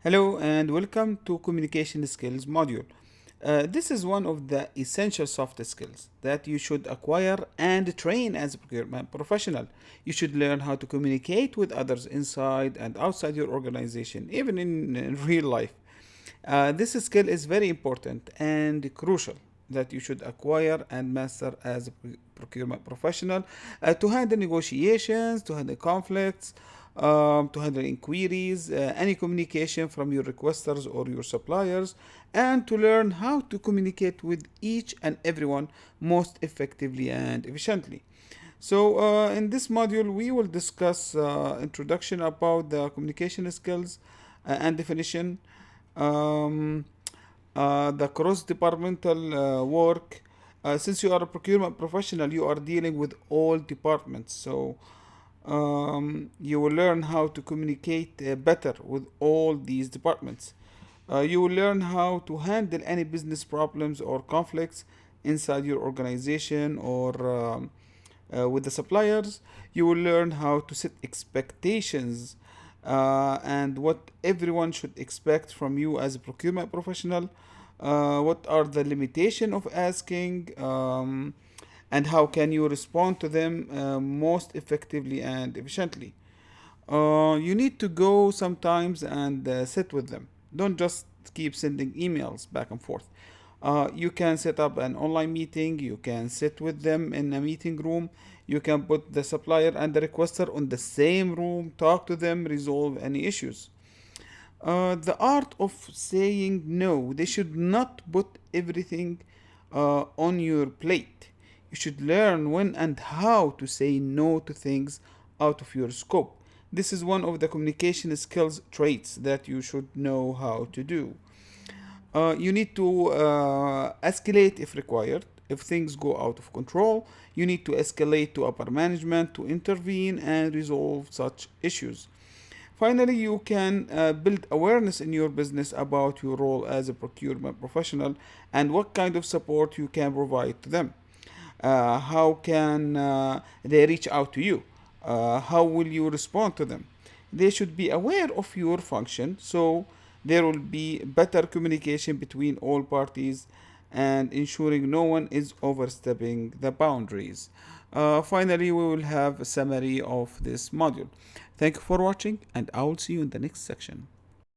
Hello and welcome to Communication Skills module. This is one of the essential soft skills that you should acquire and train as a procurement professional. You should learn how to communicate with others inside and outside your organization, even in real life. This skill is very important and crucial that you should acquire and master as a procurement professional to handle negotiations, to handle conflicts, to handle inquiries, any communication from your requesters or your suppliers, and to learn how to communicate with each and everyone most effectively and efficiently. So, in this module, we will discuss introduction about the communication skills and definition, um, the cross-departmental work. Since you are a procurement professional, you are dealing with all departments. So, you will learn how to communicate better with all these departments. You will learn how to handle any business problems or conflicts inside your organization or with the suppliers. You will learn how to set expectations and what everyone should expect from you as a procurement professional. What are the limitations of asking? And how can you respond to them most effectively and efficiently. You need to go sometimes and sit with them. Don't just keep sending emails back and forth. You can set up an online meeting, you can sit with them in a meeting room, you can put the supplier and the requester on the same room, talk to them, resolve any issues. The art of saying no. They should not put everything on your plate. You should learn when and how to say no to things out of your scope. This is one of the communication skills traits that you should know how to do. You need to escalate if required. If things go out of control, you need to escalate to upper management to intervene and resolve such issues. Finally, you can build awareness in your business about your role as a procurement professional and what kind of support you can provide to them. How can they reach out to you? How will you respond to them? They should be aware of your function so there will be better communication between all parties and ensuring no one is overstepping the boundaries. Finally, we will have a summary of this module. Thank you for watching, and I will see you in the next section.